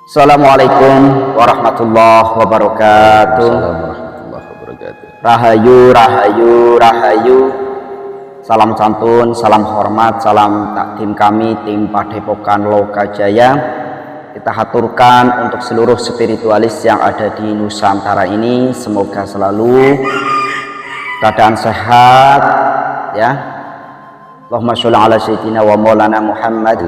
Assalamualaikum warahmatullahi wabarakatuh. Rahayu, rahayu, rahayu. Salam santun, salam hormat, salam takdim kami tim Padepokan Lokajaya. Kita haturkan untuk seluruh spiritualis yang ada di Nusantara ini, semoga selalu keadaan sehat ya. Allahumma sholli ala sayyidina wa maulana Muhammad.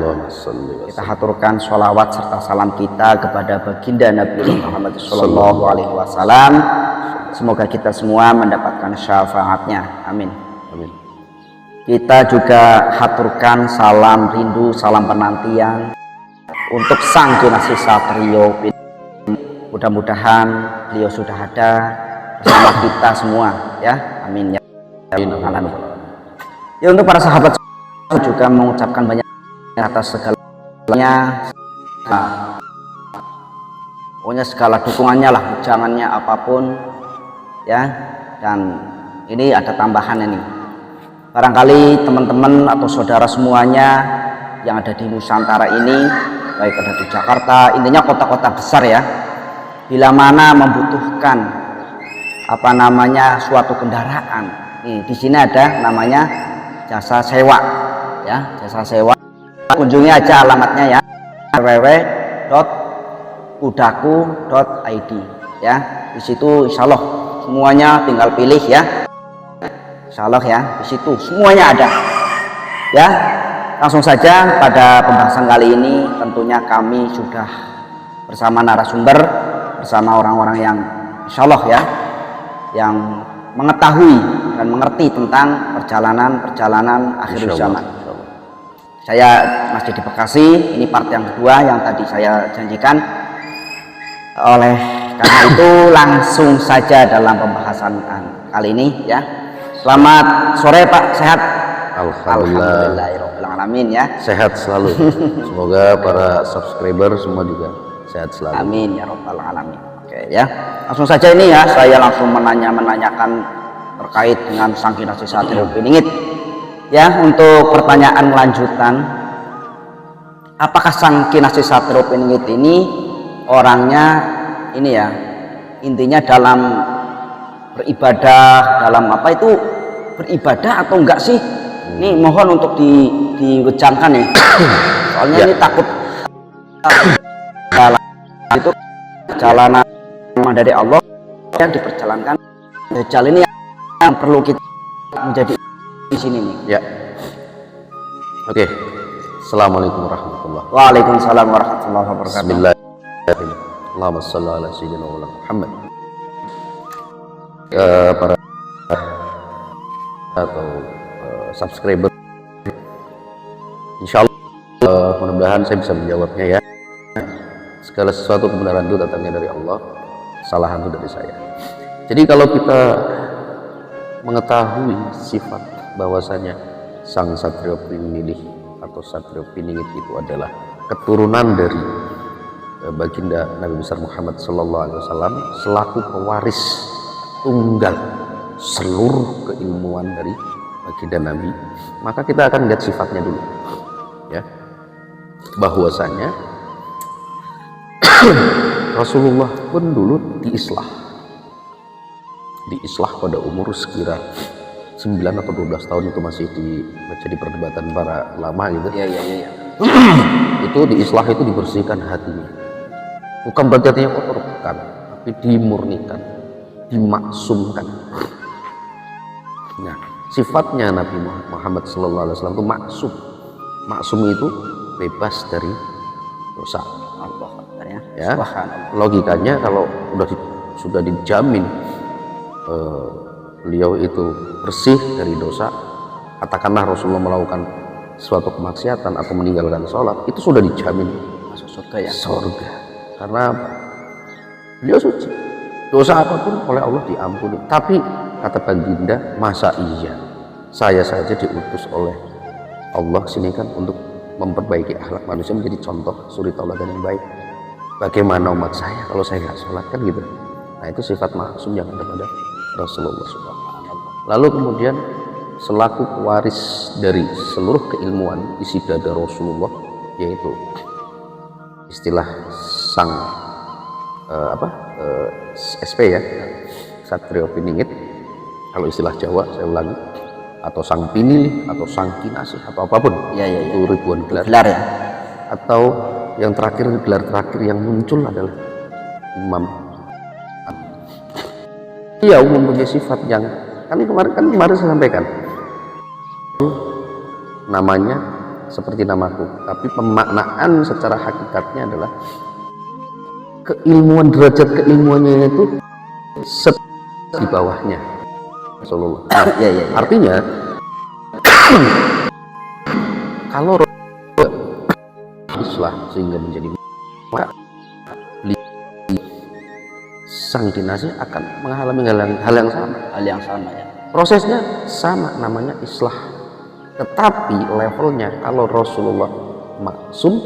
Kita haturkan sholawat serta salam kita kepada baginda Nabi Muhammad sallallahu alaihi wasallam. Semoga kita semua mendapatkan syafaatnya. Amin. Amin. Kita juga haturkan salam rindu, salam penantian untuk sang Kinasih Satrio. Mudah-mudahan beliau sudah ada bersama kita semua ya. Amin ya. Amin. Ya, untuk para sahabat juga mengucapkan banyak atas segalanya, pokoknya segala dukungannya lah, jangannya apapun ya. Dan ini ada tambahan ini, barangkali teman-teman atau saudara semuanya yang ada di Nusantara ini, baik ada di Jakarta, intinya kota-kota besar ya, bila mana membutuhkan suatu kendaraan, nih di sini ada namanya jasa sewa ya, jasa sewa. Kunjungi aja alamatnya ya, www.kudaku.id ya. Di situ insyaallah semuanya tinggal pilih ya, insyaallah ya, di situ semuanya ada ya. Langsung saja pada pembahasan kali ini, tentunya kami sudah bersama narasumber, bersama orang-orang yang insyaallah ya, yang mengetahui dan mengerti tentang perjalanan akhir zaman. Saya masih di Bekasi, ini part yang kedua yang tadi saya janjikan. Oleh karena itu langsung saja dalam pembahasan kali ini ya. Selamat sore Pak, sehat? Alhamdulillahirabbil alamin ya. Sehat selalu. Semoga para subscriber semua juga sehat selalu. Amin ya rabbal alamin. Oke ya, langsung saja ini ya, saya langsung menanyakan terkait dengan sang Kinasih Satrio Piningit ya. Untuk pertanyaan lanjutan, apakah sang Kinasih Satrio Piningit ini orangnya ini ya, intinya dalam beribadah, dalam apa itu beribadah atau enggak sih? Ini mohon untuk diwejangkan nih, soalnya ya, ini takut itu perjalanan dari Allah yang diperjalankan Dajjal ini yang perlu kita menjadi di sini nih ya. Oke. Assalamualaikum warahmatullahi wabarakatuh. Waalaikumsalam warahmatullahi wabarakatuh. Bismillahirrahmanirrahim. Allahumma shalli ala sayyidina Muhammad. Para atau subscriber, insyaallah mudah-mudahan saya bisa menjawabnya ya. Segala sesuatu kebenaran itu datangnya dari Allah, kesalahan itu dari saya. Jadi kalau kita mengetahui sifat bahwasanya sang Satrio Piningit atau Satrio Piningit itu adalah keturunan dari baginda Nabi besar Muhammad sallallahu alaihi wasallam selaku pewaris tunggal seluruh keilmuan dari baginda Nabi, maka kita akan lihat sifatnya dulu ya, bahwasanya Rasulullah pun dulu diislah pada umur sekira 9 atau 12 tahun, itu masih menjadi perdebatan para ulama gitu ya. Itu diislah, itu dibersihkan hatinya, bukan berarti hatinya kotor, bukan, tapi dimurnikan, dimaksumkan. Nah, sifatnya Nabi Muhammad sallallahu alaihi wasallam itu maksum. Maksum itu bebas dari dosa. Ya, logikanya kalau sudah dijamin beliau itu bersih dari dosa, katakanlah Rasulullah melakukan suatu kemaksiatan atau meninggalkan sholat, itu sudah dijamin masuk surga ya. Surga. Karena beliau suci, dosa apapun oleh Allah diampuni. Tapi kata baginda, masa iya saya saja diutus oleh Allah sini kan untuk memperbaiki akhlak manusia, menjadi contoh suri tauladan yang baik. Bagaimana umat saya kalau saya nggak sholat kan gitu. Nah, itu sifat maksum yang ada pada Rasulullah SAW. Lalu kemudian selaku pewaris dari seluruh keilmuan isi dada Rasulullah, yaitu istilah sang SP ya, Satrio Piningit kalau istilah Jawa, saya ulangi, atau sang Pinilih atau sang Kinasih atau apapun itu ribuan gelar ya. Atau yang terakhir, gelar terakhir yang muncul adalah Imam. Dia mempunyai sifat yang kemarin saya sampaikan, namanya seperti namaku, tapi pemaknaan secara hakikatnya adalah keilmuan, derajat keilmuannya itu di bawahnya Rasulullah. Artinya kalau Islam sehingga menjadi sang Kinasih akan mengalami hal yang sama ya. Prosesnya sama, namanya islah. Tetapi levelnya, kalau Rasulullah maksum,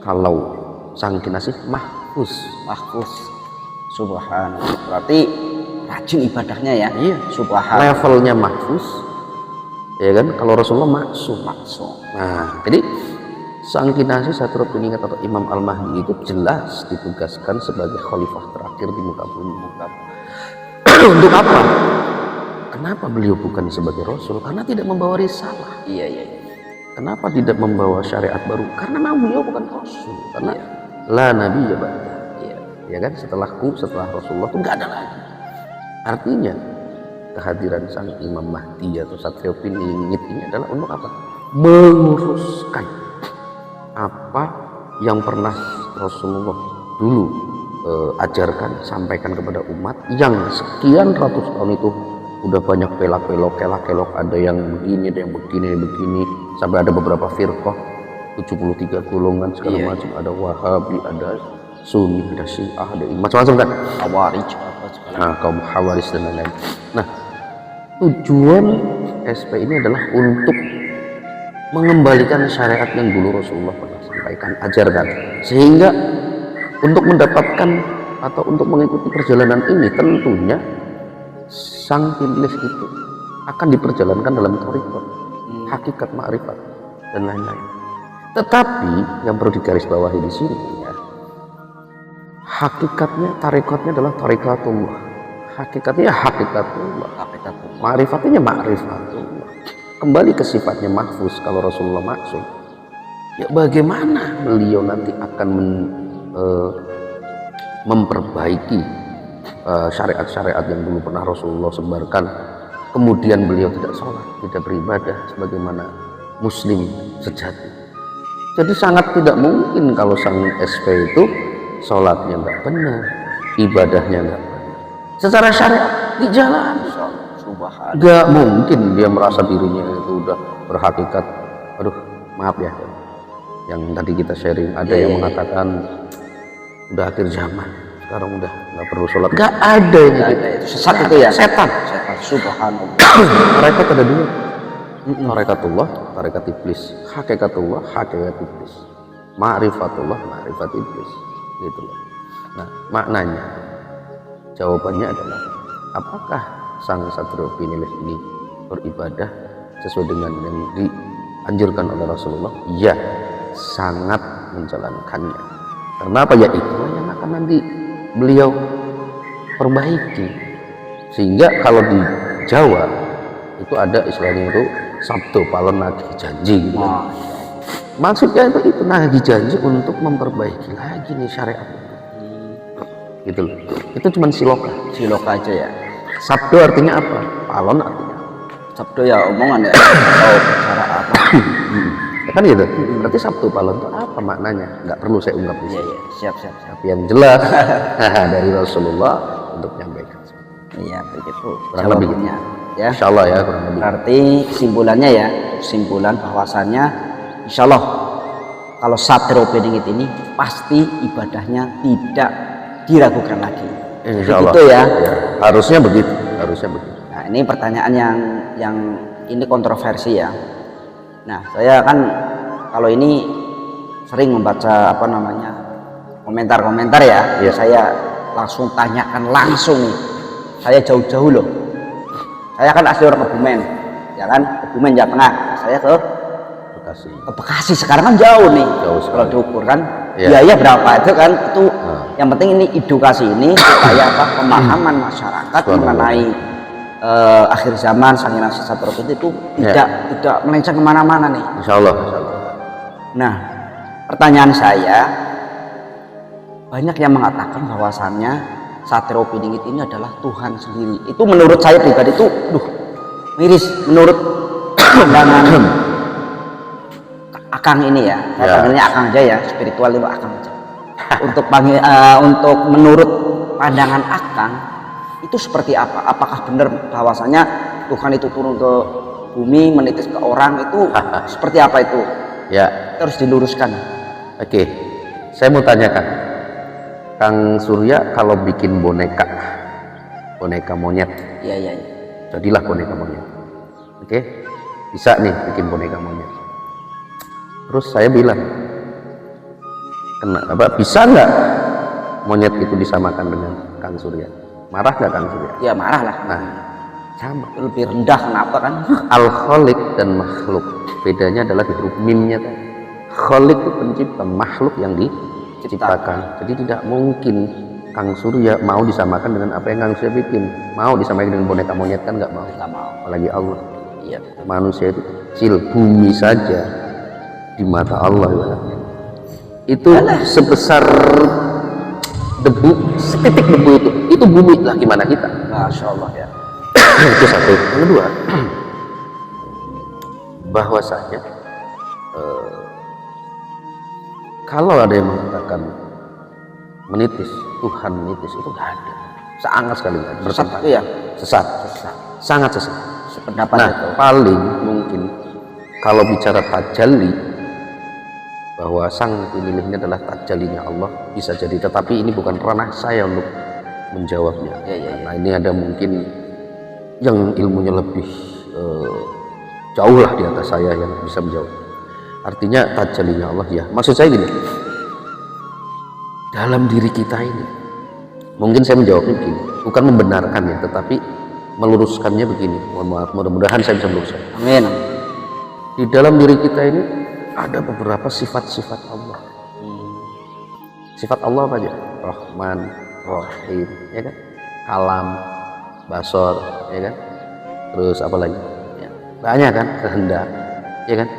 kalau sang Kinasih mahfuz. Subhanallah. Berarti rajin ibadahnya ya. Iya. Subhanallah. Levelnya mahfuz, ya kan? Kalau Rasulullah maksum. Nah, jadi sang Kinasih Satrio Piningit atau Imam Al-Mahdi itu jelas ditugaskan sebagai khalifah terakhir di muka bumi. Untuk apa? Kenapa beliau bukan sebagai Rasul? Karena tidak membawa risalah. Iya. Kenapa tidak membawa syariat baru? Karena memang beliau bukan Rasul. Karena la nabi ya ba'da. Ya kan, setelah Rasulullah itu nggak ada lagi. Artinya kehadiran sang Imam Mahdi atau Satrio Piningit ini adalah untuk apa? Menguruskan apa yang pernah Rasulullah dulu ajarkan, sampaikan kepada umat yang sekian ratus tahun itu. Udah banyak kelak-kelok, ada yang begini, ada yang begini, sampai ada beberapa firqah, 73 golongan segala macam, ada Wahabi, ada Sunni, ada Syiah, ada macam-macam kan, Khawarij, kaum Khawarij dan lain-lain. Nah, tujuan SP ini adalah untuk mengembalikan syariat yang dulu Rasulullah pernah sampaikan, ajarkan, sehingga untuk mendapatkan atau untuk mengikuti perjalanan ini tentunya sang Pinilih itu akan diperjalankan dalam thariqah, hakikat ma'rifat dan lain-lain. Tetapi yang perlu digarisbawahi di sini ya, hakikatnya thariqatnya adalah thariqatullah, hakikatnya hakikatullah, ma'rifatnya ma'rifatullah, kembali ke sifatnya mahfuz. Kalau Rasulullah maksum, ya bagaimana beliau nanti akan memperbaiki syariat-syariat yang dulu pernah Rasulullah sebarkan, kemudian beliau tidak sholat, tidak beribadah sebagaimana muslim sejati. Jadi sangat tidak mungkin kalau sang SP itu sholatnya nggak benar, ibadahnya nggak benar, secara syariat di jalan. Nggak mungkin dia merasa dirinya itu udah berhakikat. Aduh, maaf ya, yang tadi kita sharing ada yang mengatakan udah akhir zaman, sekarang udah nggak perlu sholat. Nggak ada ini, itu sesat itu ya, setan. Subhanallah. Mereka ada dua, tarekatullah, tarekat iblis, hakikatullah, hakikat iblis, ma'rifatullah, ma'rifat iblis, gitu loh. Nah, maknanya, jawabannya adalah apakah sang Satrio Pinilih ini beribadah sesuai dengan yang dianjurkan oleh Rasulullah? Ya, sangat menjalankannya. Karena apa? Ya itu yang akan nanti beliau perbaiki, sehingga kalau di Jawa itu ada istilahnya itu sabdo palon nagih janji gitu kan. Maksudnya itu nagih janji untuk memperbaiki lagi nih syariat gitu loh. Itu cuma siloka aja ya. Sabdo artinya apa? Palon artinya Sabdo ya omongan ya, atau cara apa. Ya kan gitu. Berarti sabdo palon itu apa maknanya? Nggak perlu saya ungkap di sini. Siap. Tapi yang jelas dari Rasulullah untuk menyampaikan. Iya, begitu. Kurang lebih ya. Insyaallah ya, kurang lebih. Berarti kesimpulannya ya, kesimpulan bahwasannya insyaallah kalau Satrio Piningit ini pasti ibadahnya tidak diragukan lagi. Insyaallah. Begitu ya. Harusnya begitu. Nah, ini pertanyaan yang ini kontroversi ya. Nah, saya kan kalau ini sering membaca komentar-komentar ya. Saya langsung tanyakan langsung nih. Saya jauh-jauh loh. Saya kan asli orang Kebumen, ya kan, Kebumen Jawa Tengah. Saya ke Bekasi. Sekarang kan jauh nih. Kalau diukur kan biaya berapa itu kan itu yang penting ini edukasi ini supaya apa pemahaman masyarakat mengenai akhir zaman sangiran sesat itu tidak melenceng kemana-mana nih. Insya Allah. Nah, pertanyaan saya, banyak yang mengatakan bahwasannya Satrio Piningit ini adalah Tuhan sendiri. Itu menurut saya pribadi itu miris menurut pandangan Akang ini ya. Saya panggilnya Akang aja ya, spiritual itu Akang aja. Untuk menurut pandangan Akang itu seperti apa? Apakah benar bahwasanya Tuhan itu turun ke bumi menitis ke orang itu seperti apa itu? Ya, terus diluruskan. Oke, saya mau tanyakan, Kang Surya kalau bikin boneka monyet, iya. jadilah boneka monyet. Oke, bisa nih bikin boneka monyet. Terus saya bilang, kenapa bisa nggak monyet itu disamakan dengan Kang Surya? Marah nggak Kang Surya? Ya marah lah. Nah, sama. Lebih rendah kenapa kan? Al-Khaliq dan makhluk, bedanya adalah di huruf mimnya tadi. Khaliq itu pencipta, makhluk yang diciptakan. Jadi tidak mungkin Kang Surya mau disamakan dengan apa yang Kang Surya bikin. Mau disamakan dengan boneka monyet kan nggak mau. Apalagi Allah. Iya. Manusia itu kecil, bumi saja di mata Allah itu sebesar debu, setitik debu itu bumi lah, gimana kita? Masya Allah ya. Itu satu. Yang kedua, bahwasanya kalau ada yang mengatakan menitis, Tuhan menitis, itu nggak ada, sangat sekali Sesat itu ya? Sesat, sangat sesat. Sependapat Nah, itu. paling mungkin kalau bicara tajalli, bahwa sang pemilih ini adalah tajallinya Allah, bisa jadi, tetapi ini bukan ranah saya untuk menjawabnya. Nah, ini ada mungkin yang ilmunya lebih jauh lah di atas saya yang bisa menjawab. Artinya tajallinya Allah ya. Maksud saya gini, dalam diri kita ini, mungkin saya menjawabnya begini, bukan membenarkannya, tetapi meluruskannya begini. Mohon maaf, mudah-mudahan saya bisa meluruskan. Amin. Di dalam diri kita ini ada beberapa sifat-sifat Allah. Sifat Allah apa aja? Rahman, Rahim, ya kan? Kalam, Basor, ya kan? Terus apa lagi? Ya, banyak kan? Kehendak, ya kan?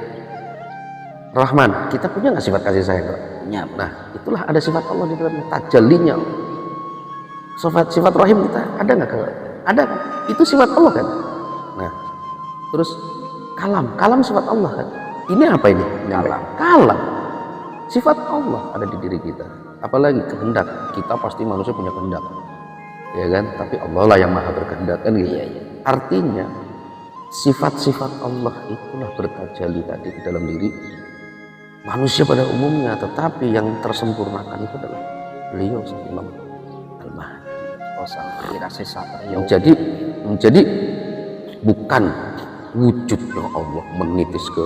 Rahman, kita punya nggak sifat kasih sayang? Punya. Nah, itulah ada sifat Allah di dalamnya, tajallinya. Sifat Rahim kita ada nggak? Ada kan? Itu sifat Allah kan? Nah, terus kalam sifat Allah kan? Ini apa ini? Kalam. Sifat Allah ada di diri kita. Apalagi kehendak. Kita pasti manusia punya kehendak, ya kan? Tapi Allah lah yang maha berkehendak kan gitu. Iya. Artinya sifat-sifat Allah itulah bertajalli tadi di dalam diri manusia pada umumnya. Tetapi yang tersempurnakan itu adalah beliau Imam Al-Mahdi. Jadi bukan wujudnya Allah menitis ke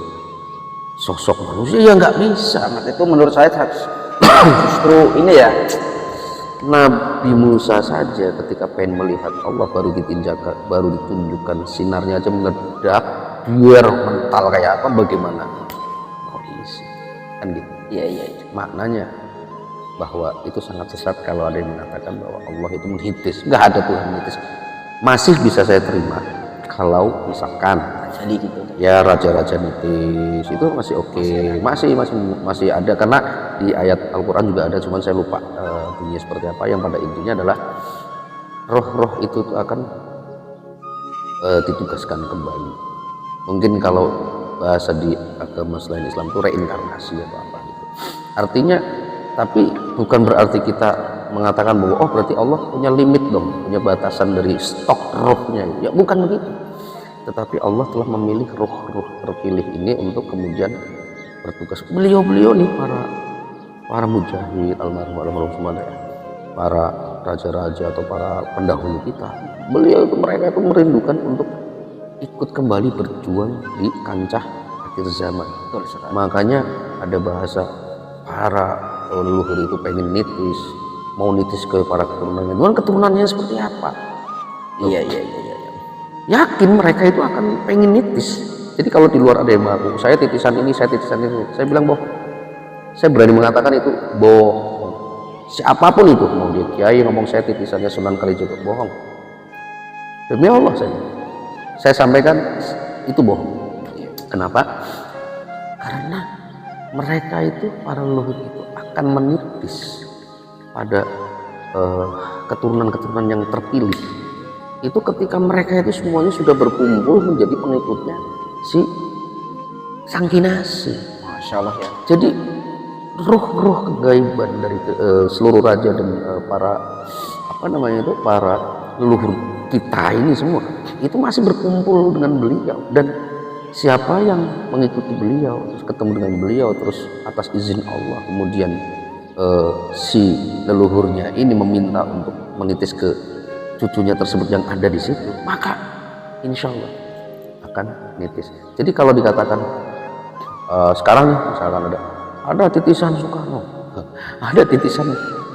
sosok manusia, ya nggak bisa. Itu menurut saya justru ini ya, Nabi Musa saja ketika pengen melihat Allah baru ditunjukkan sinarnya aja meledak biar mental kayak apa, bagaimana mau diisi kan gitu. Iya. Maknanya bahwa itu sangat sesat kalau ada yang mengatakan bahwa Allah itu menitis. Nggak ada Tuhan menitis. Masih bisa saya terima kalau misalkan jadi gitu ya raja-raja nitis itu masih oke, masih ada, karena di ayat Al-Quran juga ada, cuman saya lupa bunyinya seperti apa. Yang pada intinya adalah roh-roh itu akan ditugaskan kembali. Mungkin kalau bahasa di agama selain Islam itu reinkarnasi atau apa gitu. Artinya, tapi bukan berarti kita mengatakan bahwa berarti Allah punya limit dong, punya batasan dari stok rohnya. Ya bukan begitu. Tetapi Allah telah memilih roh-roh terpilih ini untuk kemudian bertugas. Beliau-beliau nih para mujahid, almarhum semua ya, para raja-raja atau para pendahulu kita, mereka itu merindukan untuk ikut kembali berjuang di kancah akhir zaman. Makanya ada bahasa para leluhur itu pengen nitis, mau nitis ke para keturunannya. Cuman keturunannya seperti apa? Iya. Yakin mereka itu akan pengen nitis. Jadi kalau di luar ada yang baru, saya titisan ini, saya bilang bohong. Saya berani mengatakan itu bohong. Siapapun itu, mau dia kiai ngomong saya titisannya Sunan Kalijogo, bohong. Demi Allah saya sampaikan itu bohong. Kenapa? Karena mereka itu, para leluhur itu akan menitis pada keturunan-keturunan yang terpilih. Itu ketika mereka itu semuanya sudah berkumpul menjadi pengikutnya si Sang Kinasi. Masya Allah ya. Jadi roh-roh kegaiban dari seluruh raja dan para para leluhur kita ini semua itu masih berkumpul dengan beliau, dan siapa yang mengikuti beliau terus ketemu dengan beliau terus atas izin Allah kemudian si leluhurnya ini meminta untuk menitis ke cucunya tersebut yang ada di situ, maka insya Allah akan nitis. Jadi kalau dikatakan sekarang misalkan ada titisan Soekarno, ada titisan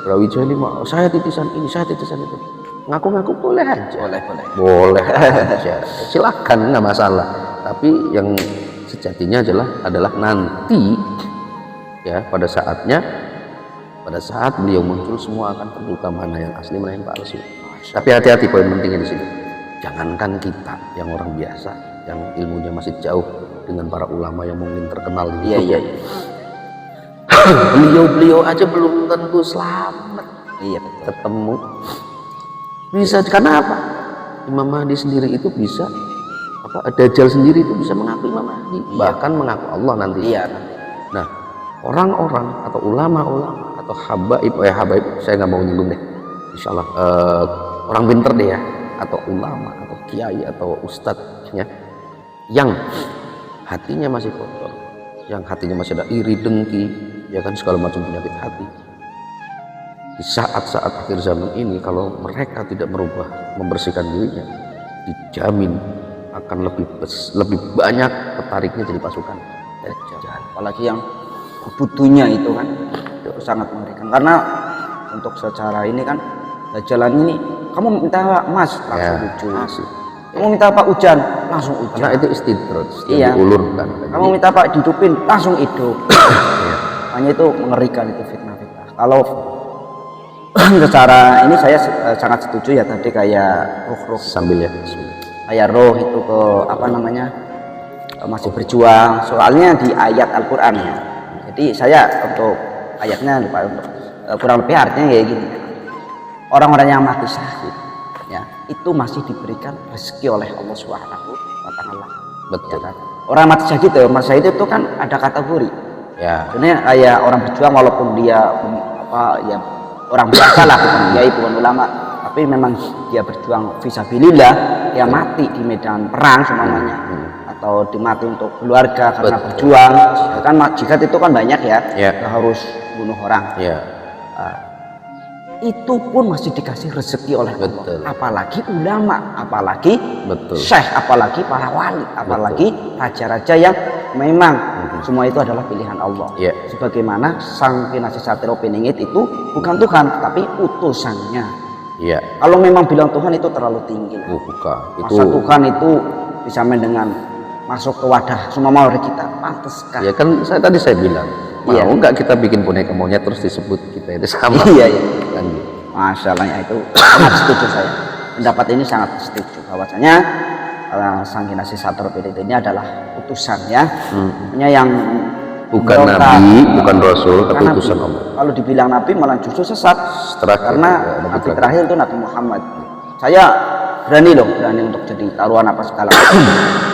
Brawijaya 5, saya titisan ini, saya titisan itu, ngaku-ngaku boleh aja, boleh aja, silakan, nggak masalah. Tapi yang sejatinya adalah nanti ya pada saat beliau muncul semua akan terbuka mana yang asli mana yang palsu. Tapi hati-hati, poin pentingnya di sini, jangankan kita yang orang biasa yang ilmunya masih jauh dengan para ulama yang mungkin terkenal di YouTube. Beliau aja belum tentu selamat. Iya betul. Ketemu bisa, karena apa? Imam Mahdi sendiri itu bisa Dajjal sendiri itu bisa mengaku Imam Mahdi, bahkan mengaku Allah nanti. Iya. Nah, orang-orang atau ulama-ulama atau habaib, saya nggak mau nyinggung deh. Insya Allah orang pinter deh ya, atau ulama atau kiai atau ustadznya yang hatinya masih kotor, yang hatinya masih ada iri, dengki, ya kan, segala macam penyakit hati. Di saat-saat akhir zaman ini, kalau mereka tidak merubah, membersihkan dirinya, dijamin akan lebih banyak tertariknya jadi pasukan Dajjal. Apalagi yang butuhnya itu kan itu sangat mengerikan, karena untuk secara ini kan Dajjalan ini, kamu minta emas langsung hujan, kamu minta apa hujan langsung hujan, karena itu istidraj, iya. diulurkan. Kamu minta apa dihidupin langsung hidup. Hanya itu mengerikan, itu fitnah-fitnah. Kalau secara ini saya sangat setuju ya tadi, kayak roh-roh sambil ya kayak roh itu ke masih berjuang, soalnya di ayat Al-Quran ya. Jadi saya untuk ayatnya lupa, untuk kurang lebih artinya kayak gini, orang-orang yang mati syahid ya itu masih diberikan rezeki oleh Allah Subhanahu wa Ta'ala. Betul. Ya kan? Orang mati syahid itu kan ada kategori ya, sebenarnya kayak orang berjuang, walaupun dia ya orang biasa lah, bukan kiai, bukan ulama, tapi memang dia berjuang fisabilillah, dia mati di medan perang semuanya, atau dimati untuk keluarga karena berjuang. Kan jihad itu kan banyak ya, harus bunuh orang. Itu pun masih dikasih rezeki oleh Allah. Apalagi ulama, apalagi syekh, apalagi para wali, apalagi raja-raja yang memang semua itu adalah pilihan Allah. Sebagaimana Sang Kinasi Satrio Piningit itu bukan Tuhan, tapi utusannya. Kalau memang bilang Tuhan itu terlalu tinggi. Masa Tuhan itu bisa dengan masuk ke wadah semua mau kita, pantas kan? Ya kan tadi saya bilang, mau nggak kita bikin boneka monyet terus disebut kita itu sama? Iya. Kan? Masya Allah, itu sangat setuju saya. Pendapat ini sangat setuju bahwasanya Sang Kinasi Satrio Piningit ini adalah utusan ya, yang bukan nabi, bukan rasul, tapi utusan Allah. Kalau dibilang nabi malah justru sesat, karena nabi terakhir itu Nabi Muhammad. Saya berani untuk jadi taruhan apa segala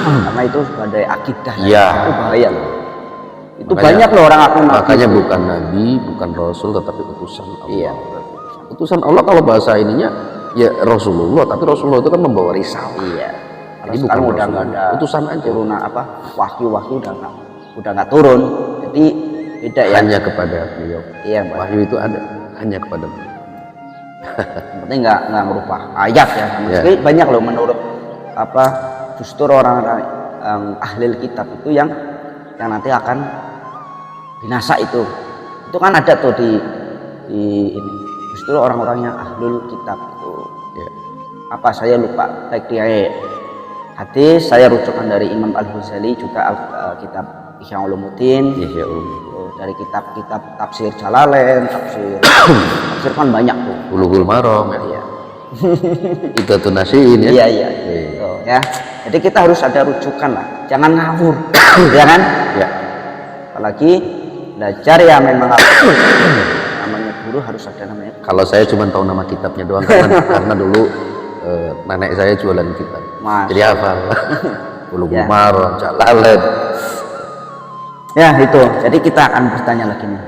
karena itu sebagai akidah ya. Itu bahaya loh. Itu makanya, banyak loh orang aku nabi. Makanya bukan nabi, bukan rasul, tetapi utusan Allah. Utusan Allah kalau bahasa ininya ya Rasulullah, tapi Rasulullah itu kan membawa risalah. Jadi bukan udah nggak ada utusan aja, turunan wahyu udah nggak turun, jadi beda ya. Hanya kepada beliau. Wahyu itu ada hanya kepada beliau. Penting nggak merubah ayat ya. Tapi banyak loh menurut justru orang-orang ahli kitab itu yang nanti akan binasa itu kan ada tuh di ini, justru orang-orang yang ahlul kitab itu saya lupa, baik dia hadis saya rujukan dari Imam Al-Ghazali juga kitab Ihya Ulumuddin, dari kitab-kitab tafsir Jalalain, tafsir kan banyak tuh. Bulughul Maram ya. Iya. Itu tuh nasiin ya. Iya. Gitu, ya. Jadi kita harus ada rujukan lah, jangan ngawur, ya kan? Ya. Apalagi belajar ya memang namanya guru harus ada namanya. Kalau saya cuma tahu nama kitabnya doang karena dulu nenek saya jualan kitab. Jadi hafal. Bulughul Maram, Jalalain. Ya itu. Jadi kita akan bertanya lagi nih.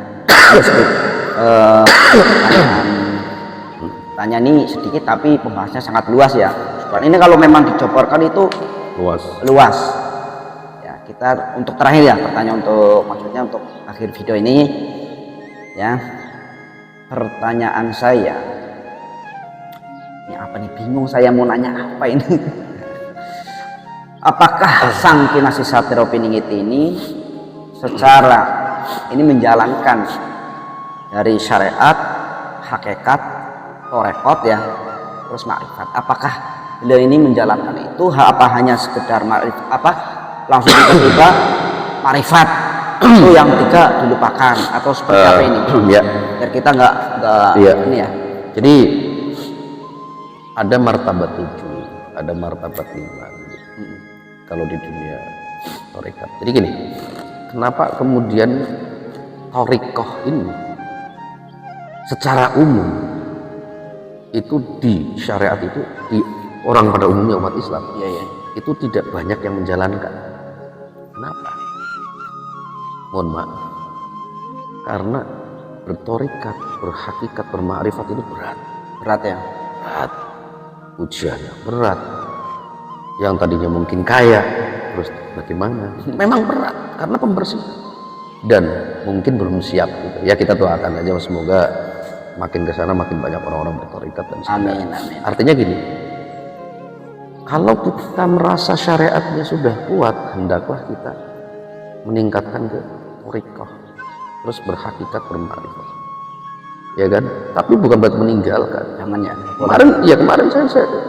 Tanya ini sedikit tapi pembahasannya sangat luas ya. Ini kalau memang dijabarkan itu luas. Ya kita untuk terakhir ya pertanyaan maksudnya untuk akhir video ini ya. Pertanyaan saya ini apa nih, bingung saya mau nanya apa ini. Apakah sang Kinasih Satrio Piningit ini secara ini menjalankan dari syariat, hakikat, torekot ya, terus makrifat? Apakah beliau ini menjalankan itu apa hanya sekedar makrifat, apa langsung tiba-tiba makrifat itu yang tiga dilupakan atau seperti apa ini? Ya. Biar kita nggak ini ya. Jadi ada martabat 7, ada martabat 5 kalau di dunia tarekat. Jadi gini, kenapa kemudian tarekat ini secara umum itu di syariat itu, di orang pada umumnya umat Islam itu tidak banyak yang menjalankan? Kenapa? Mohon maaf, karena bertarekat, berhakikat, bermakrifat itu berat ya, berat, ujiannya berat. Yang tadinya mungkin kaya terus bagaimana, memang berat karena pembersih dan mungkin belum siap gitu. Ya kita doakan aja semoga makin ke sana makin banyak orang-orang bertarekat dan amin. Artinya gini, kalau kita merasa syariatnya sudah kuat, hendaklah kita meningkatkan ke tarekat, terus berhakikat, bermakrifat, ya kan? Tapi bukan buat meninggalkan. Jangan ya. Kemarin saya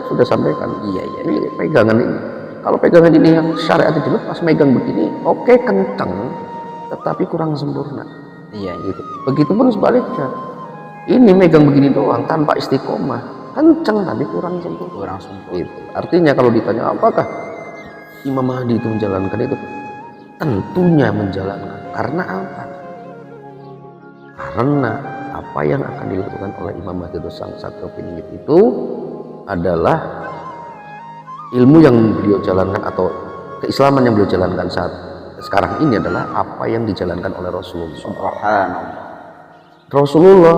sudah sampaikan. Iya. Ini pegangan ini. Kalau pegangan ini yang syariat dilepas, megang begini, oke, kencang, tetapi kurang sempurna. Iya, gitu. Begitupun sebaliknya. Ini megang begini doang tanpa istiqomah, kencang tapi kurang sempurna. Gitu. Artinya kalau ditanya apakah Imam Mahdi itu menjalankan itu, tentunya menjalankan. Karena apa? Karena apa yang akan dilakukan oleh Imam Mahdi Sang Satrio Piningit itu adalah ilmu yang beliau jalankan atau keislaman yang beliau jalankan saat sekarang ini adalah apa yang dijalankan oleh Rasulullah. Rasulullah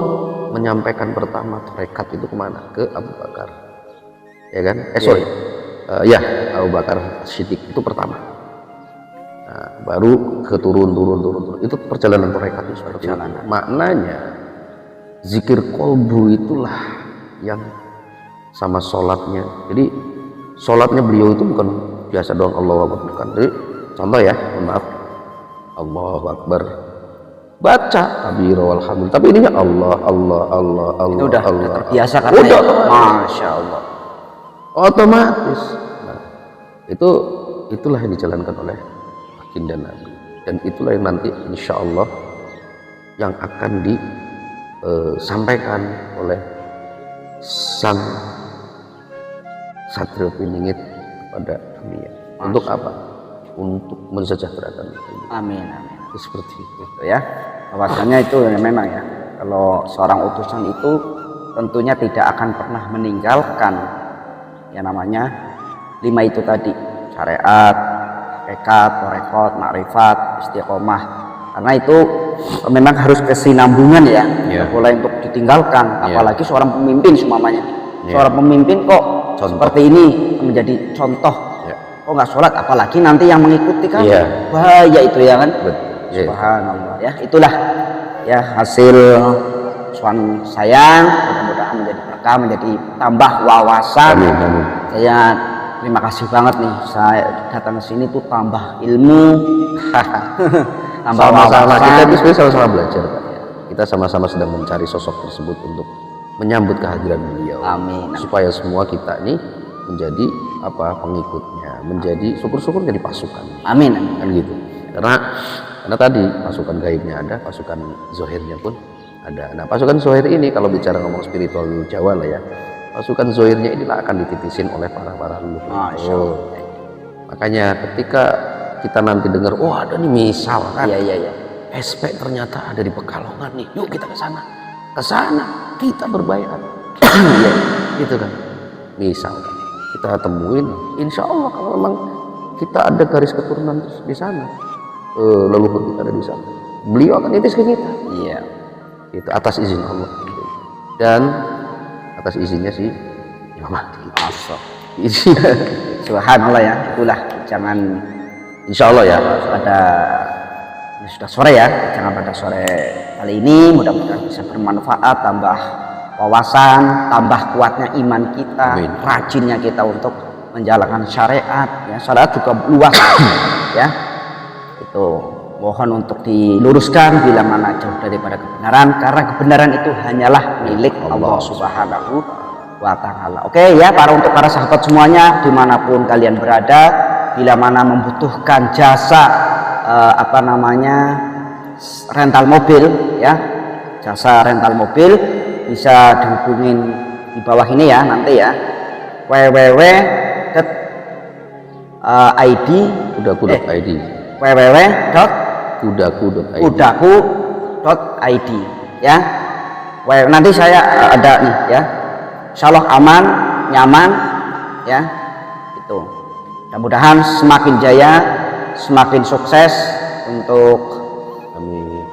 menyampaikan pertama tarekat itu kemana? Ke Abu Bakar, ya kan? Abu Bakar Siddiq itu pertama. Nah, baru ke turun. Itu perjalanan tarekat itu seperti itu. Maknanya zikir kolbu itulah yang sama sholatnya. Jadi sholatnya beliau itu bukan biasa doang Allahu Akbar, bukan. Jadi contoh ya, maaf, Allahu Akbar, baca kabira walhamdulillah, tapi ininya Allah. Itu udah terbiasa karena udah, masya Allah, otomatis. Nah, itulah yang dijalankan oleh baginda Nabi, dan itulah yang nanti insya Allah yang akan disampaikan oleh Sang Satrio Piningit kepada dunia. Untuk apa? Untuk mensejahterakan dunia. Amin. Seperti itu ya. Bahwasanya itu memang ya, kalau seorang utusan itu tentunya tidak akan pernah meninggalkan yang namanya 5 itu tadi, syariat, hakikat, tarekat, makrifat, istiqomah. Karena itu memang harus kesinambungan ya, tidak boleh untuk ditinggalkan. Apalagi seorang pemimpin semuanya. Seorang pemimpin kok seperti ini menjadi contoh. Kok nggak sholat, apalagi nanti yang mengikuti kan bahaya itu ya kan. Subhanallah ya, itulah ya hasil suan sayang, mudah-mudahan menjadi berkah, menjadi tambah wawasan. Saya terima kasih banget nih, saya datang ke sini tuh tambah ilmu. Tambah sama-sama kita itu sebenarnya sama-sama belajar Pak. Kita sama-sama sedang mencari sosok tersebut untuk menyambut kehadiran beliau. Amin. Supaya semua kita ini menjadi pengikutnya, menjadi syukur-syukur jadi pasukan. Amin. Kan gitu. Karena Karena tadi pasukan gaibnya ada, pasukan zohirnya pun ada. Nah, pasukan zohir ini kalau bicara ngomong spiritual Jawa lah ya, pasukan zohirnya inilah akan dititisin oleh para leluhur. Makanya ketika kita nanti dengar, oh ada nih misal kan, SP ternyata ada di Pekalongan nih, yuk kita ke sana kita berbaiat, gitu kan. Misal kita temuin, insya Allah kalau memang kita ada garis keturunan terus di sana, leluhur kita ada di sana, beliau akan nitis ke kita. Itu atas izin Allah dan atas izinnya si Imam Mahdi. Subhanallah ya, itulah jangan Insya Allah ya pada ini sudah sore ya, jangan pada sore kali ini mudah-mudahan bisa bermanfaat, tambah wawasan, tambah kuatnya iman kita, rajinnya kita untuk menjalankan syariat ya. Syariat juga luas ya, itu mohon untuk diluruskan bila mana jauh daripada kebenaran, karena kebenaran itu hanyalah milik Allah Subhanahu wa Ta'ala. Oke ya, untuk para sahabat semuanya dimanapun kalian berada, bila mana membutuhkan jasa rental mobil ya, jasa rental mobil, bisa dihubungin di bawah ini ya nanti ya, www.id kudaku.id ya. Nanti saya ada nih ya, insyaallah aman, nyaman ya, itu mudah-mudahan semakin jaya, semakin sukses untuk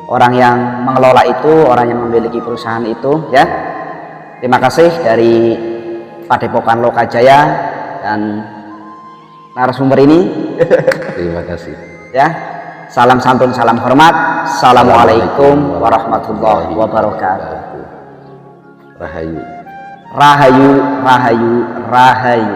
orang yang mengelola itu, orang yang memiliki perusahaan itu ya. Terima kasih dari Padepokan Lokajaya dan narasumber ini. Terima kasih Ya, salam santun, salam hormat. Assalamualaikum warahmatullahi wabarakatuh. Rahayu. Rahayu, rahayu, rahayu.